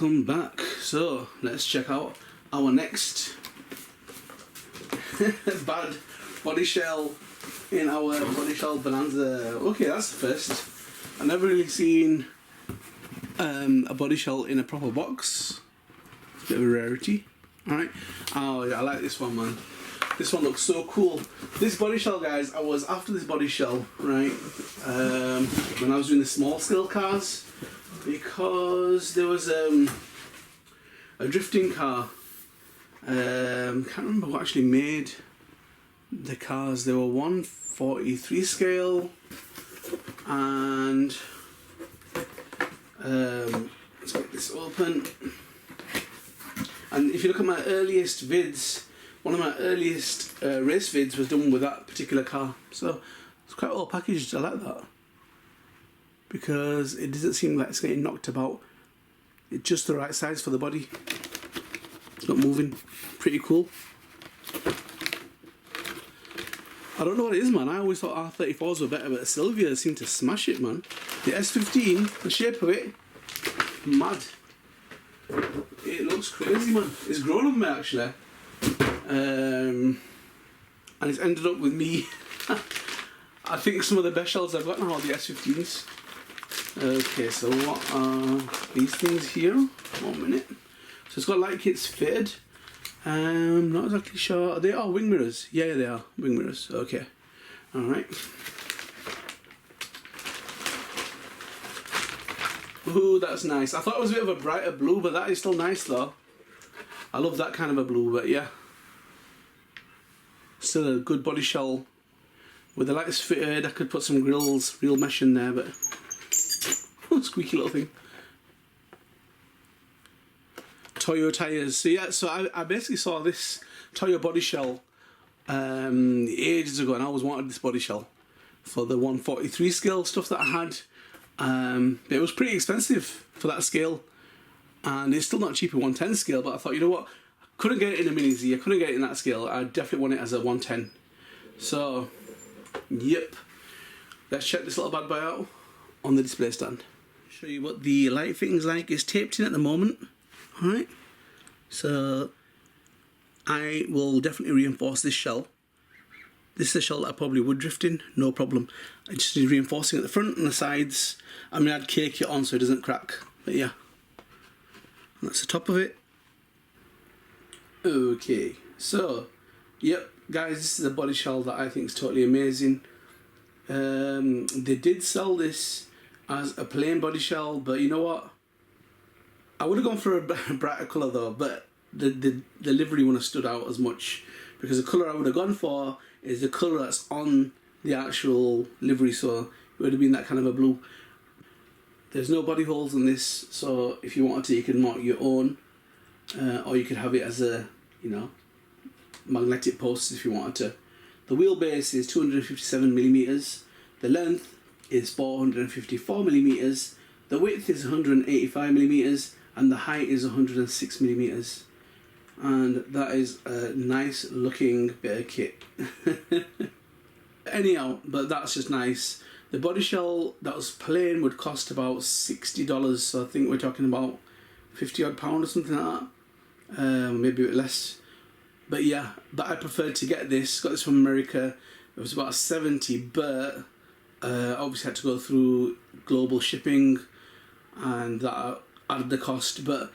welcome back. So let's check out our next bad body shell in our body shell bonanza. Okay, that's the first. I've never really seen a body shell in a proper box. It's a bit of a rarity. Alright. Oh yeah, I like this one, man. This one looks so cool. This body shell, guys, I was after this body shell, right, when I was doing the small scale cars, because there was a drifting car. Can't remember what actually made the cars. They were 143 scale, and let's get this open. And if you look at my earliest vids, one of my earliest race vids was done with that particular car. So it's quite well packaged. I like that, because it doesn't seem like it's getting knocked about. It's just the right size for the body. It's not moving. Pretty cool. I don't know what it is, man. I always thought R34s were better, but Silvia seemed to smash it, man. The S15, the shape of it, mad. It looks crazy, man. It's grown on me, actually. And it's ended up with me. I think some of the best shells I've got now are the S15s. Okay, so what are these things here? 1 minute. So it's got light kits fitted. Not exactly sure. They are wing mirrors. Yeah, they are wing mirrors. Okay. Alright. Ooh, that's nice. I thought it was a bit of a brighter blue, but that is still nice though. I love that kind of a blue, but yeah. Still a good body shell. With the lights fitted, I could put some grills, real mesh in there, but squeaky little thing. Toyo tyres. So yeah, so I basically saw this Toyo body shell ages ago, and I always wanted this body shell for the 143 scale stuff that I had. It was pretty expensive for that scale, and it's still not cheap in 110 scale, but I thought, you know what, I couldn't get it in a Mini Z, I couldn't get it in that scale, I definitely want it as a 110. So, yep. Let's check this little bad boy out on the display stand. Show you what the light fitting's like. It's taped in at the moment. Alright. So, I will definitely reinforce this shell. This is a shell that I probably would drift in, no problem. I just need reinforcing at the front and the sides. I mean, I'd cake it on so it doesn't crack, but yeah. And that's the top of it. Okay, so, yep, guys, this is a body shell that I think is totally amazing. They did sell this as a plain body shell, but you know what? I would have gone for a brighter colour though, but the livery wouldn't have stood out as much, because the colour I would have gone for is the colour that's on the actual livery, so it would have been that kind of a blue. There's no body holes in this, so if you wanted to, you can mark your own, or you could have it as a, you know, magnetic posts if you wanted to. The wheelbase is 257mm, the length is 454mm, the width is 185mm, and the height is 106mm. And that is a nice looking bit of kit. Anyhow, but that's just nice. The body shell that was plain would cost about $60, so I think we're talking about 50 odd pound or something like that. Maybe a bit less. But yeah, but I preferred to get this. Got this from America. It was about 70, but obviously had to go through global shipping, and that added the cost. But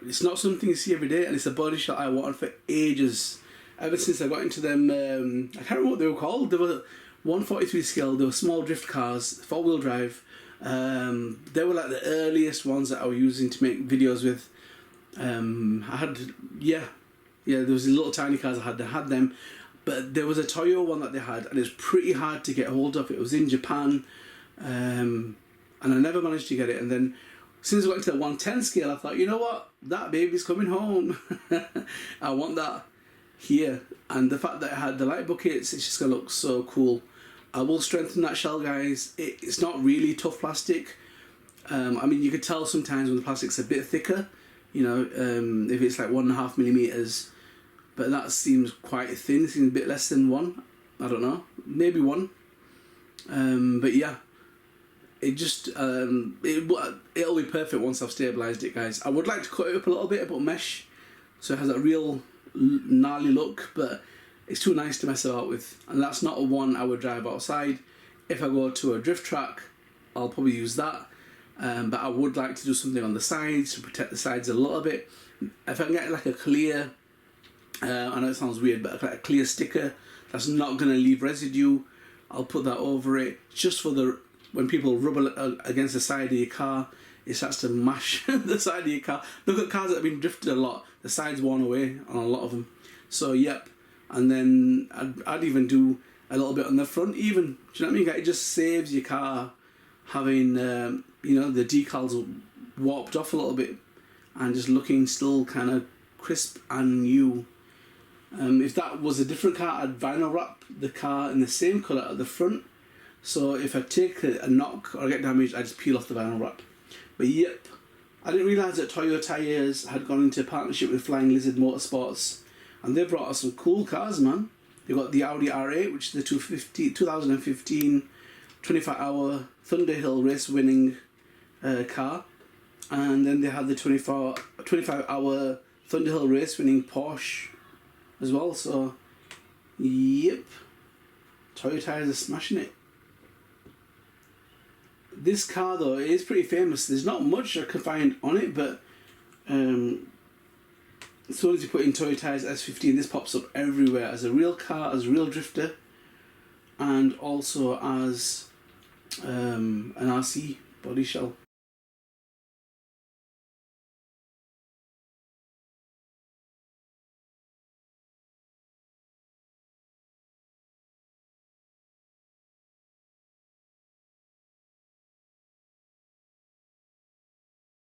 it's not something you see every day, and it's a body shell I wanted for ages. Ever since I got into them, I can't remember what they were called. They were 143 scale, they were small drift cars, 4-wheel drive. They were like the earliest ones that I was using to make videos with. I had, yeah, there was these little tiny cars I had them. But there was a Toyo one that they had, and it was pretty hard to get hold of. It was in Japan, and I never managed to get it. And then since I got into the 110 scale, I thought, you know what, that baby's coming home. I want that here. And the fact that it had the light buckets, it's just going to look so cool. I will strengthen that shell, guys. It's not really tough plastic. I mean, you could tell sometimes when the plastic's a bit thicker, you know, if it's like 1.5mm, but that seems quite thin. It seems a bit less than 1. I don't know, maybe 1. But yeah, it just it'll be perfect once I've stabilised it, guys. I would like to cut it up a little bit, I put mesh, so it has a real gnarly look, but it's too nice to mess about with, and that's not a one I would drive outside. If I go to a drift track, I'll probably use that, but I would like to do something on the sides to protect the sides a little bit. If I can get like a clear, I know it sounds weird, but like a clear sticker that's not going to leave residue, I'll put that over it, just for the when people rub against the side of your car, it starts to mash the side of your car. Look at cars that have been drifted a lot, the side's worn away on a lot of them. So yep, and then I'd even do a little bit on the front even. Do you know what I mean? It just saves your car having you know, the decals warped off a little bit and just looking still kind of crisp and new. If that was a different car, I'd vinyl wrap the car in the same colour at the front. So if I take a knock or I get damaged, I just peel off the vinyl wrap. But yep, I didn't realise that Toyo Tyres had gone into partnership with Flying Lizard Motorsports, and they brought us some cool cars, man. They got the Audi R8, which is the 2015 25-hour Thunderhill race winning car, and then they had the 25-hour Thunderhill race winning Porsche as well. So yep, Toyo Tyres are smashing it. This car though is pretty famous. There's not much I can find on it, but as soon as you put in Toyo Tyres S15, this pops up everywhere as a real car, as a real drifter, and also as an RC body shell.